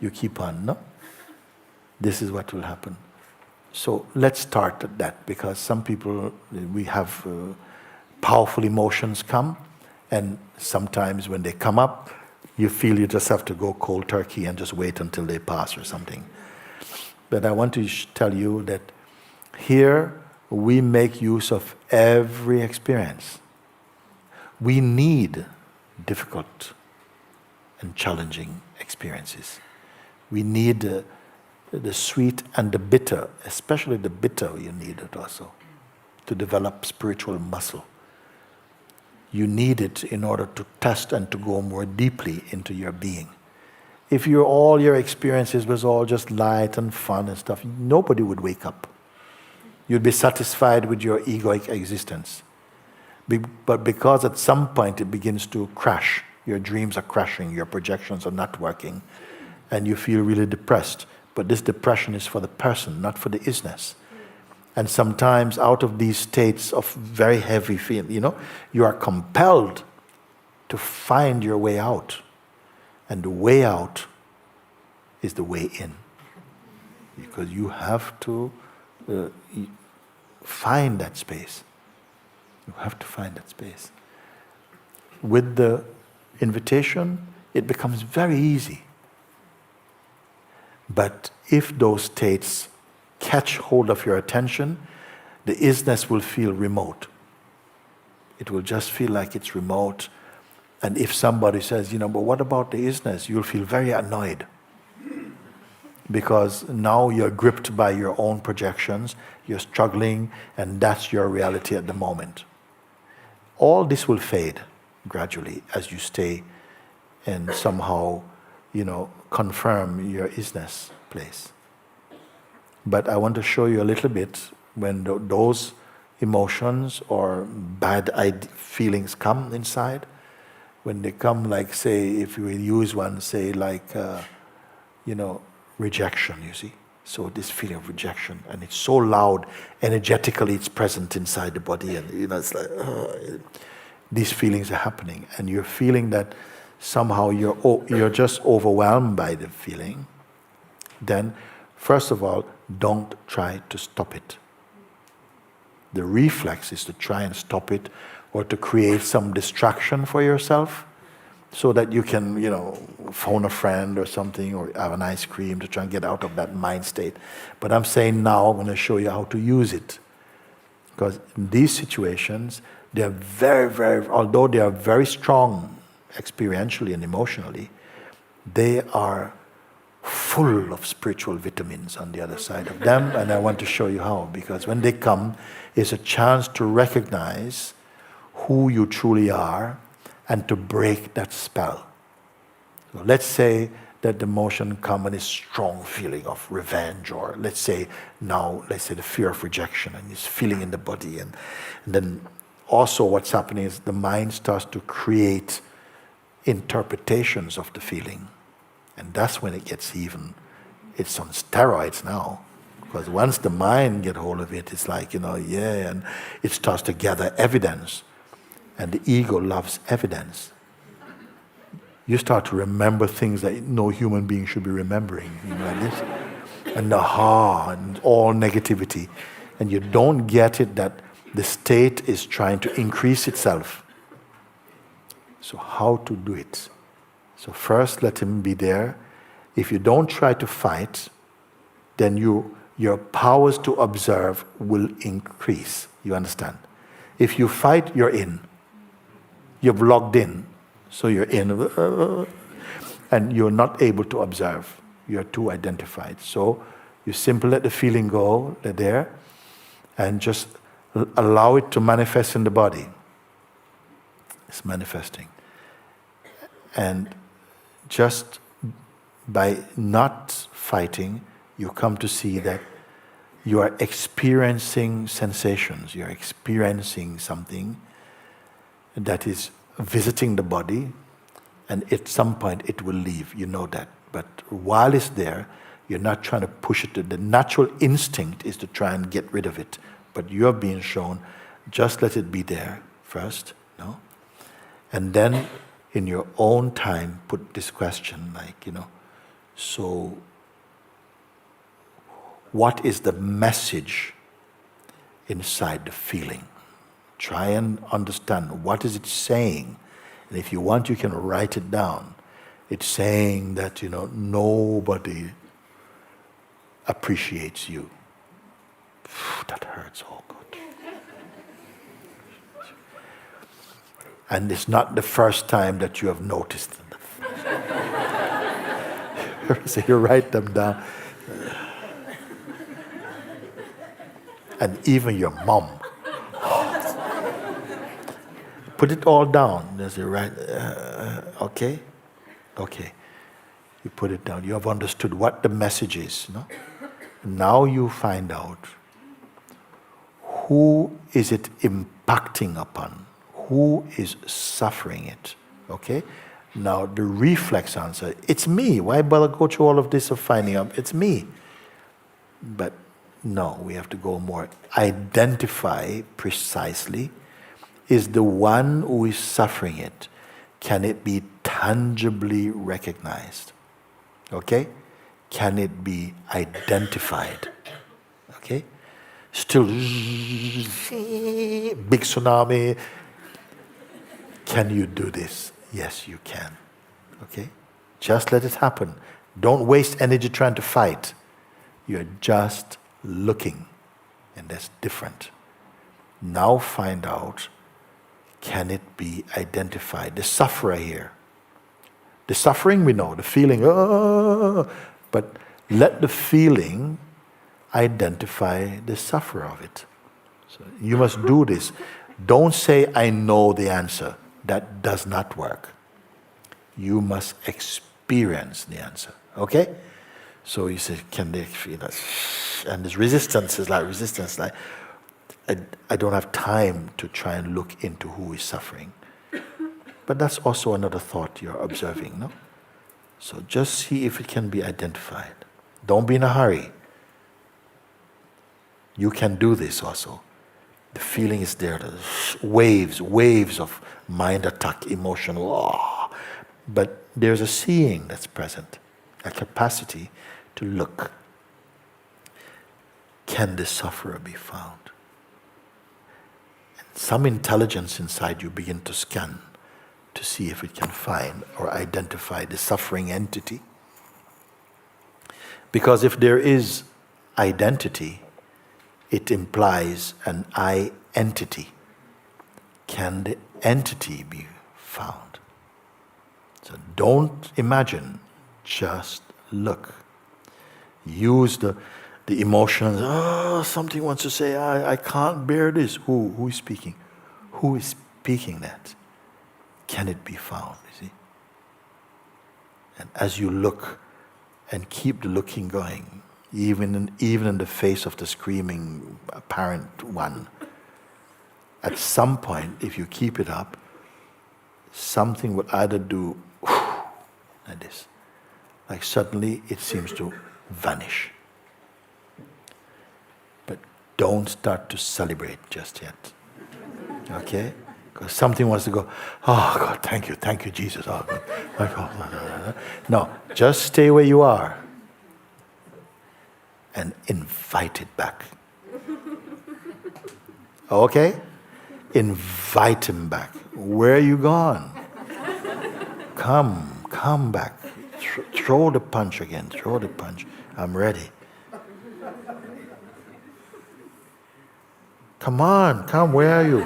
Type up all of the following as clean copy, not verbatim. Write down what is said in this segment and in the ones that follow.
you keep on, no? This is what will happen. So let's start at that, because some people, we have powerful emotions come, and sometimes when they come up, you feel you just have to go cold turkey and just wait until they pass or something. But I want to tell you that here we make use of every experience. We need difficult and challenging experiences. We need the sweet and the bitter, especially the bitter you need it also, to develop spiritual muscle. You need it in order to test and to go more deeply into your being. If all your experiences was all just light and fun and stuff, nobody would wake up. You'd be satisfied with your egoic existence. But because at some point it begins to crash, your dreams are crashing, your projections are not working, and you feel really depressed. But this depression is for the person, not for the isness. And sometimes out of these states of very heavy feeling, you are compelled to find your way out. And the way out is the way in. Because you have to find that space. You have to find that space. With the invitation, it becomes very easy. But if those states catch hold of your attention, the isness will feel remote. It will just feel like it's remote. And if somebody says, but what about the isness? You'll feel very annoyed. Because now you're gripped by your own projections, you're struggling, and that's your reality at the moment. All this will fade gradually as you stay and somehow, confirm your isness place. But I want to show you a little bit when those emotions or bad feelings come inside. When they come, like, say, if you use one, say, like, rejection, you see. So this feeling of rejection, and it's so loud, energetically it's present inside the body, and it's like, these feelings are happening, and you're feeling that somehow you're just overwhelmed by the feeling. Then, first of all, don't try to stop it. The reflex is to try and stop it, or to create some distraction for yourself, so that you can, phone a friend or something, or have an ice cream to try and get out of that mind state. But I'm saying now, I'm going to show you how to use it. Because in these situations, they are very, very, although they are very strong experientially and emotionally, they are full of spiritual vitamins on the other side of them, and I want to show you how. Because when they come, it's a chance to recognize who you truly are and to break that spell. So let's say that the emotion comes and is strong feeling of revenge, or let's say the fear of rejection, and it's feeling in the body, and then also what's happening is the mind starts to create interpretations of the feeling. And that's when it gets it's on steroids now. Because once the mind gets hold of it, it's like, and it starts to gather evidence. And the ego loves evidence. You start to remember things that no human being should be remembering, like this. And and all negativity. And you don't get it that the state is trying to increase itself. So how to do it? So first, let him be there. If you don't try to fight, then your powers to observe will increase. You understand? If you fight, you're in. You've logged in, so you're in. And you're not able to observe. You're too identified. So you simply let the feeling go, they're there, and just allow it to manifest in the body. It's manifesting. And just by not fighting, you come to see that you are experiencing sensations. You're experiencing something that is visiting the body, and at some point it will leave. You know that. But while it's there, you're not trying to push it. The natural instinct is to try and get rid of it. But you're being shown, just let it be there first, no? And then, in your own time, put this question, like, So, what is the message inside the feeling? Try and understand what is it saying. And if you want, you can write it down. It's saying that, nobody appreciates you. That hurts, oh God. And it's not the first time that you have noticed it. So you write them down. And even your mom. Put it all down. There's a right. Okay. You put it down. You have understood what the message is. No? Now you find out who is it impacting upon. Who is suffering it? Okay. Now the reflex answer. It's me. Why bother go through all of this of finding out? It's me. But no, we have to go more. Identify precisely. Is the one who is suffering it, can it be tangibly recognized? Okay? Can it be identified? Okay? Still, big tsunami. Can you do this? Yes, you can. Okay? Just let it happen. Don't waste energy trying to fight. You're just looking, and that's different. Now find out, can it be identified? The sufferer here. The suffering we know, the feeling, but let the feeling identify the sufferer of it. So you must do this. Don't say, I know the answer. That does not work. You must experience the answer. Okay? So you say, can they feel that? And this resistance is like, I don't have time to try and look into who is suffering. But that's also another thought you're observing, no? So just see if it can be identified. Don't be in a hurry. You can do this also. The feeling is there. Waves of mind attack, emotional. But there's a seeing that's present, a capacity to look. Can the sufferer be found? And some intelligence inside you begin to scan to see if it can find or identify the suffering entity. Because if there is identity, it implies an I entity. Can the entity be found? So don't imagine, just look. Use the emotions. Something wants to say, I can't bear this. Who is speaking? Who is speaking that? Can it be found? You see? And as you look and keep the looking going, even in the face of the screaming apparent one, at some point, if you keep it up, something will either do like this, like suddenly it seems to vanish. But don't start to celebrate just yet. Okay? Because something wants to go, oh God, thank you, Jesus. Oh God, my God. No, just stay where you are and invite it back. Okay? Invite him back. Where are you gone? Come back. Throw the punch again. Throw the punch. I'm ready. Come on, come. Where are you?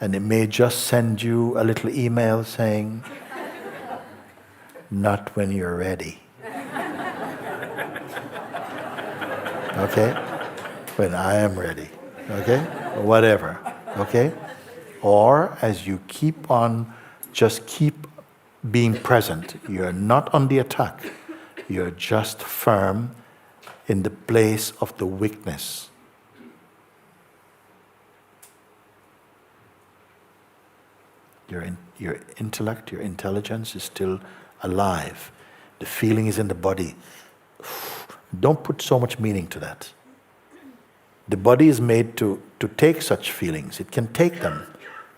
And it may just send you a little email saying, not when you're ready. Okay? When I am ready. Okay? Whatever. Okay? Or as you keep on, just keep being present. You're not on the attack. You're just firm in the place of the weakness. Your intellect, your intelligence is still alive. The feeling is in the body. Don't put so much meaning to that. The body is made to take such feelings. It can take them.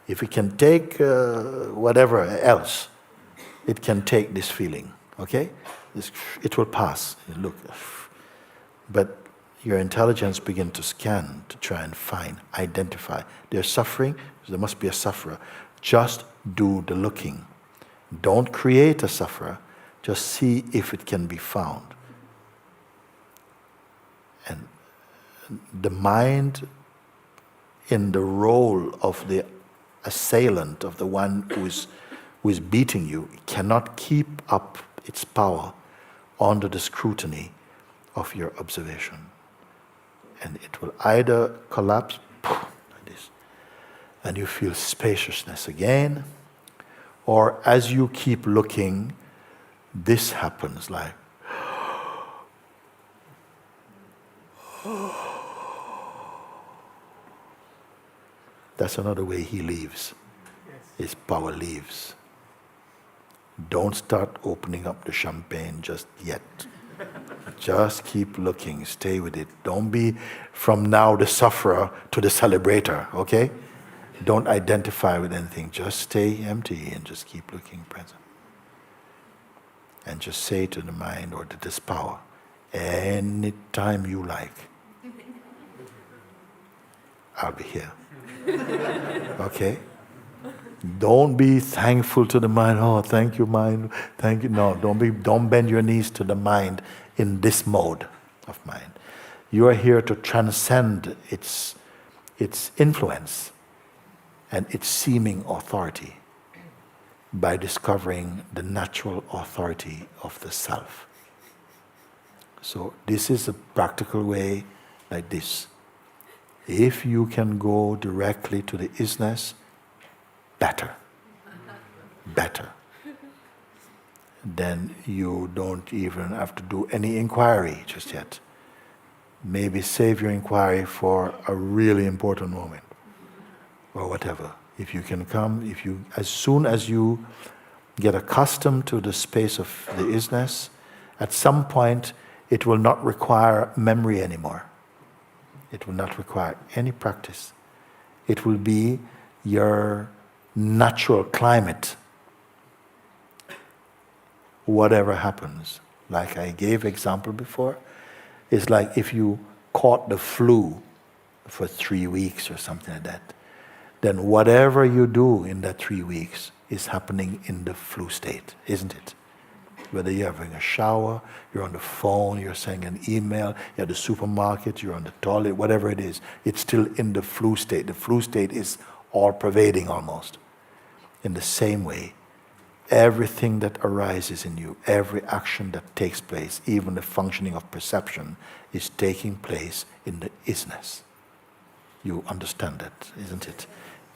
If it can take whatever else, it can take this feeling, okay? It will pass. Look, but your intelligence begins to scan to try and find, identify. They're suffering, so there must be a sufferer. Just do the looking. Don't create a sufferer. Just see if it can be found. And the mind, in the role of the assailant, of the one who is beating you, cannot keep up its power under the scrutiny of your observation. And it will either collapse like this, and you feel spaciousness again, or as you keep looking, this happens like, that's another way he leaves. His power leaves. Don't start opening up the champagne just yet. Just keep looking, stay with it. Don't be from now the sufferer to the celebrator, okay? Don't identify with anything. Just stay empty and just keep looking present. And just say to the mind or to this power, anytime you like, I'll be here. Okay? Don't be thankful to the mind. Oh, thank you, mind. Thank you. No, don't bend your knees to the mind in this mode of mind. You are here to transcend its influence and its seeming authority by discovering the natural authority of the self. So this is a practical way like this. If you can go directly to the isness, better. Then you don't even have to do any inquiry just yet. Maybe save your inquiry for a really important moment or whatever. If you can come, as soon as you get accustomed to the space of the isness, at some point it will not require memory anymore. It will not require any practice. It will be your natural climate. Whatever happens, like I gave example before, it's like if you caught the flu for 3 weeks or something like that, then whatever you do in that 3 weeks is happening in the flu state, isn't it? Whether you're having a shower, you're on the phone, you're sending an email, you're at the supermarket, you're on the toilet, whatever it is, it's still in the flu state. The flu state is all-pervading almost. In the same way, everything that arises in you, every action that takes place, even the functioning of perception, is taking place in the isness. You understand that, isn't it?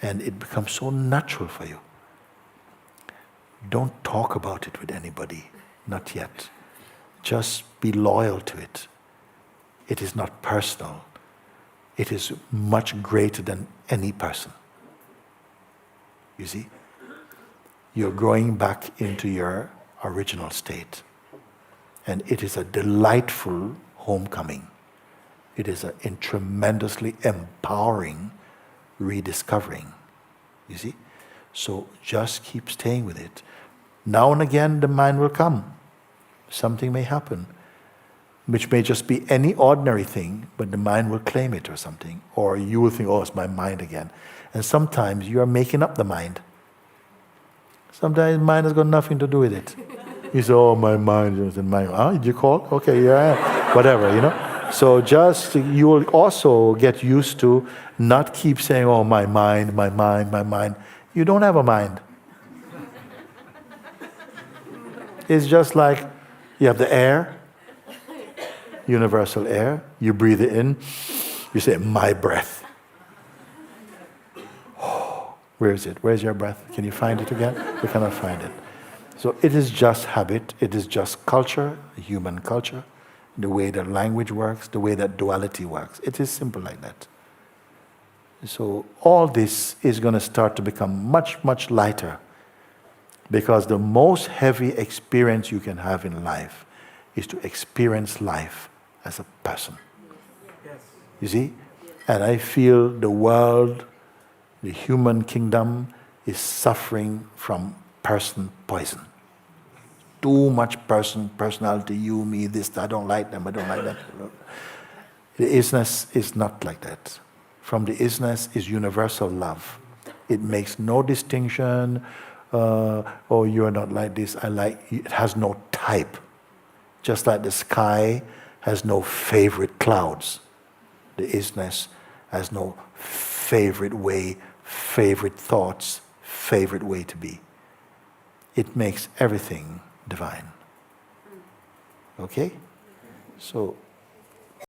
And it becomes so natural for you. Don't talk about it with anybody, not yet. Just be loyal to it. It is not personal. It is much greater than any person. You see? You're growing back into your original state. And it is a delightful homecoming. It is a tremendously empowering rediscovering. You see? So just keep staying with it. Now and again the mind will come. Something may happen, which may just be any ordinary thing, but the mind will claim it or something. Or you will think, oh, it's my mind again. And sometimes you are making up the mind. Sometimes mind has got nothing to do with it. You say, oh, my mind is in my mind. Ah, did you call? Okay, yeah, whatever, you know. So just, you will also get used to not keep saying, oh, my mind, my mind, my mind. You don't have a mind. It's just like you have the air, universal air. You breathe it in. You say, my breath. Oh, where is it? Where's your breath? Can you find it again? We cannot find it. So it is just habit. It is just culture, human culture, the way that language works, the way that duality works. It is simple like that. So all this is going to start to become much, much lighter, because the most heavy experience you can have in life is to experience life as a person. Yes. You see? And I feel the world, the human kingdom, is suffering from person poison. too much personality, you, me, this, I don't like them, I don't like that. The isness is not like that. From the isness is universal love. It makes no distinction, oh, you're not like this, I like, it has no type. Just like the sky has no favorite clouds, the isness has no favorite way, favorite thoughts, favorite way to be. It makes everything divine. Okay? So